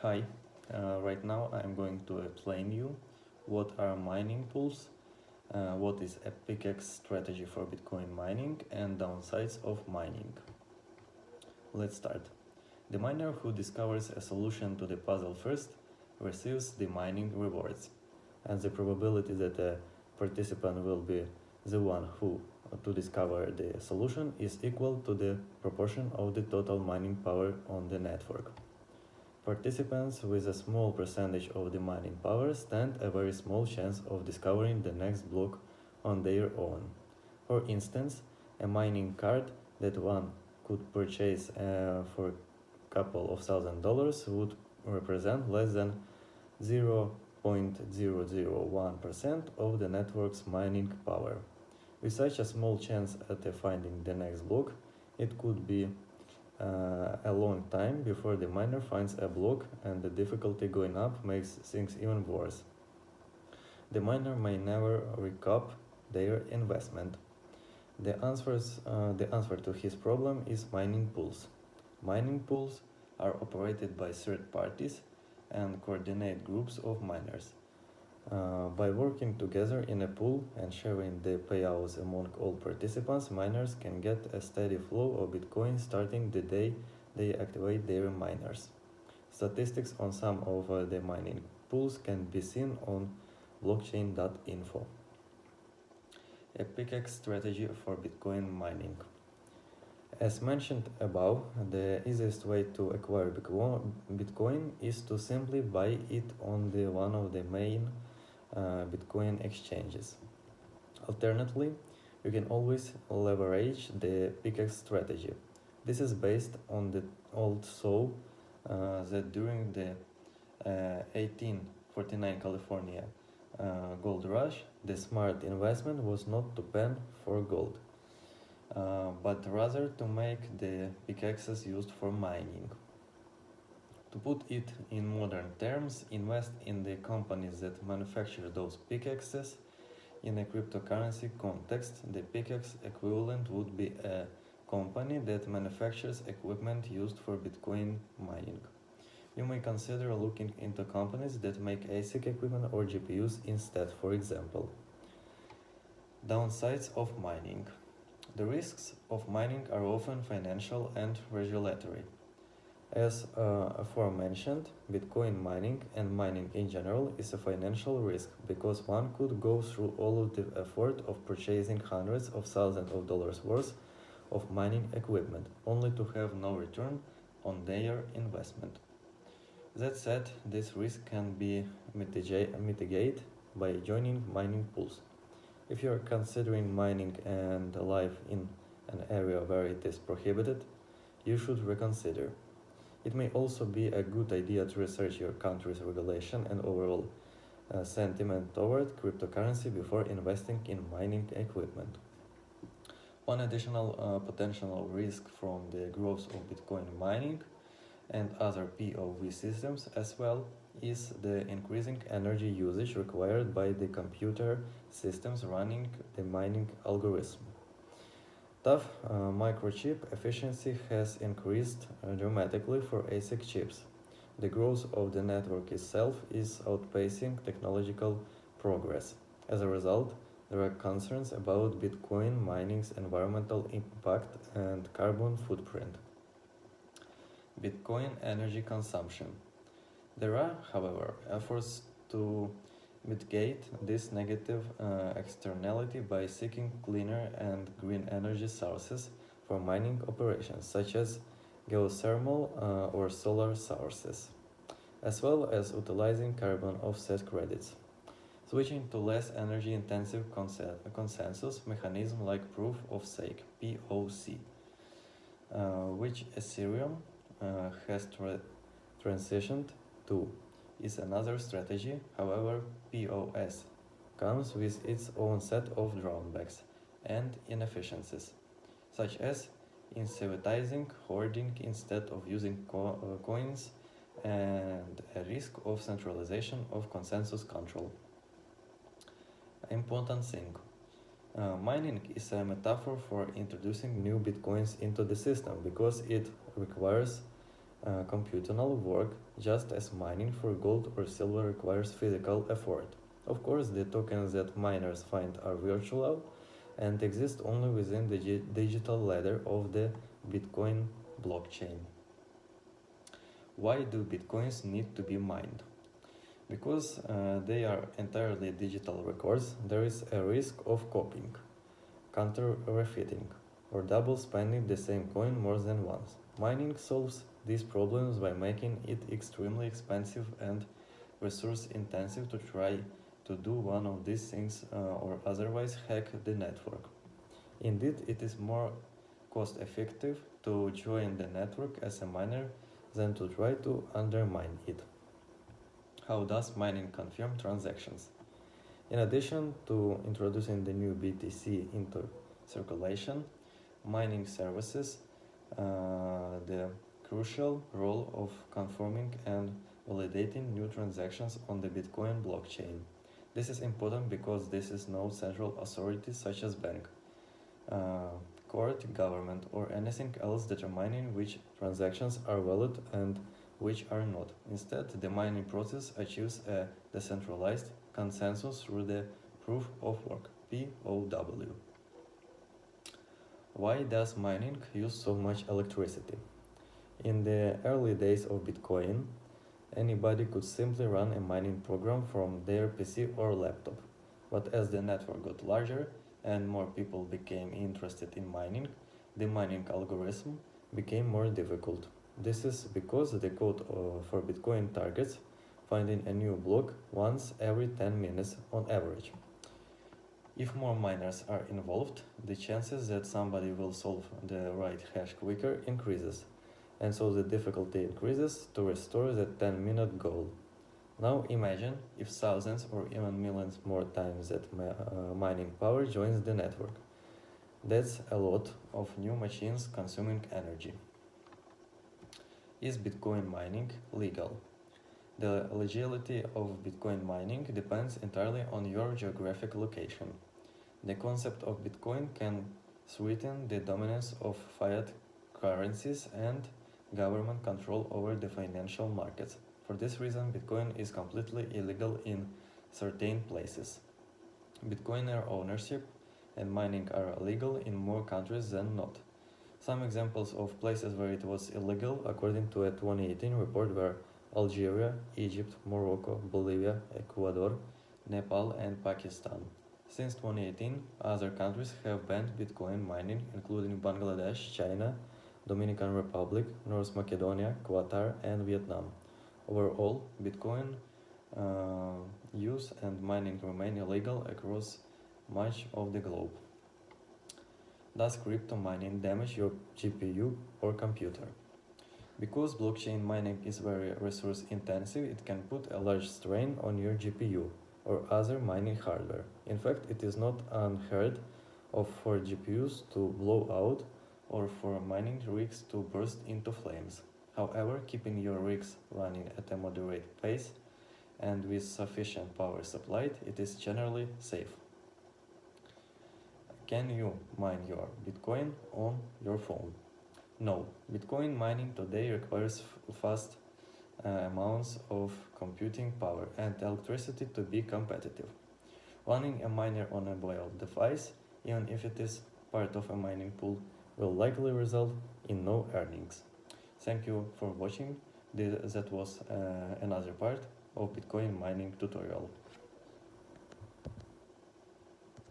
Hi, right now I'm going to explain you what are mining pools, what is a pickaxe strategy for Bitcoin mining, and downsides of mining. Let's start. The miner who discovers a solution to the puzzle first receives the mining rewards, and the probability that a participant will be the one who to discover the solution is equal to the proportion of the total mining power on the network. Participants with a small percentage of the mining power stand a very small chance of discovering the next block on their own. For instance, a mining card that one could purchase for a couple of $1,000 would represent less than 0.001% of the network's mining power. With such a small chance at finding the next block, it could be a long time before the miner finds a block, and the difficulty going up makes things even worse. The miner may never recoup their investment. The answer to his problem is mining pools. Mining pools are operated by third parties and coordinate groups of miners. By working together in a pool and sharing the payouts among all participants, miners can get a steady flow of Bitcoin starting the day they activate their miners. Statistics on some of the mining pools can be seen on blockchain.info. A pickaxe strategy for Bitcoin mining. As mentioned above, the easiest way to acquire Bitcoin is to simply buy it on one of the main Bitcoin exchanges. Alternatively, you can always leverage the pickaxe strategy. This is based on the old saw that during the 1849 California gold rush, the smart investment was not to pen for gold, but rather to make the pickaxes used for mining. To put it in modern terms, invest in the companies that manufacture those pickaxes. In a cryptocurrency context, the pickaxe equivalent would be a company that manufactures equipment used for Bitcoin mining. You may consider looking into companies that make ASIC equipment or GPUs instead, for example. Downsides of mining. The risks of mining are often financial and regulatory. As aforementioned, Bitcoin mining and mining in general is a financial risk because one could go through all of the effort of purchasing hundreds of thousands of dollars worth of mining equipment only to have no return on their investment. That said, this risk can be mitigated by joining mining pools. If you are considering mining and live in an area where it is prohibited, you should reconsider. It may also be a good idea to research your country's regulation and overall sentiment toward cryptocurrency before investing in mining equipment. One additional potential risk from the growth of Bitcoin mining and other POV systems as well is the increasing energy usage required by the computer systems running the mining algorithm. Tough microchip efficiency has increased dramatically for ASIC chips. The growth of the network itself is outpacing technological progress. As a result, there are concerns about Bitcoin mining's environmental impact and carbon footprint. Bitcoin energy consumption. There are, however, efforts to mitigate this negative externality by seeking cleaner and green energy sources for mining operations, such as geothermal or solar sources, as well as utilizing carbon offset credits. Switching to less energy intensive consensus mechanism like proof of stake (POC), which Ethereum has transitioned to, is another strategy. However, POS comes with its own set of drawbacks and inefficiencies, such as incentivizing hoarding instead of using coins and a risk of centralization of consensus control. Important thing. Mining is a metaphor for introducing new bitcoins into the system because it requires computational work just as mining for gold or silver requires physical effort. Of course, the tokens that miners find are virtual and exist only within the digital ladder of the Bitcoin blockchain. Why do Bitcoins need to be mined? Because they are entirely digital records, there is a risk of copying, counterfeiting, or double spending the same coin more than once. Mining solves these problems by making it extremely expensive and resource intensive to try to do one of these things or otherwise hack the network. Indeed, it is more cost effective to join the network as a miner than to try to undermine it. How does mining confirm transactions? In addition to introducing the new BTC into circulation, mining services the crucial role of confirming and validating new transactions on the Bitcoin blockchain. This is important because this is no central authority such as bank, court, government, or anything else determining which transactions are valid and which are not. Instead, the mining process achieves a decentralized consensus through the proof of work (POW). Why does mining use so much electricity? In the early days of Bitcoin, anybody could simply run a mining program from their PC or laptop. But as the network got larger and more people became interested in mining, the mining algorithm became more difficult. This is because the code for Bitcoin targets finding a new block once every 10 minutes on average. If more miners are involved, the chances that somebody will solve the right hash quicker increases, and so the difficulty increases to restore the 10-minute goal. Now imagine if thousands or even millions more times that mining power joins the network. That's a lot of new machines consuming energy. Is Bitcoin mining legal? The legality of Bitcoin mining depends entirely on your geographic location. The concept of Bitcoin can threaten the dominance of fiat currencies and government control over the financial markets. For this reason, Bitcoin is completely illegal in certain places. Bitcoiner ownership and mining are legal in more countries than not. Some examples of places where it was illegal, according to a 2018 report, were Algeria, Egypt, Morocco, Bolivia, Ecuador, Nepal, and Pakistan. Since 2018, other countries have banned Bitcoin mining, including Bangladesh, China, Dominican Republic, North Macedonia, Qatar, and Vietnam. Overall, Bitcoin use and mining remain illegal across much of the globe. Does crypto mining damage your GPU or computer? Because blockchain mining is very resource intensive, it can put a large strain on your GPU or other mining hardware. In fact, it is not unheard of for GPUs to blow out or for mining rigs to burst into flames. However, keeping your rigs running at a moderate pace and with sufficient power supplied, it is generally safe. Can you mine your Bitcoin on your phone? No, Bitcoin mining today requires fast amounts of computing power and electricity to be competitive. Running a miner on a mobile device, even if it is part of a mining pool, will likely result in no earnings. Thank you for watching. That was another part of Bitcoin mining tutorial.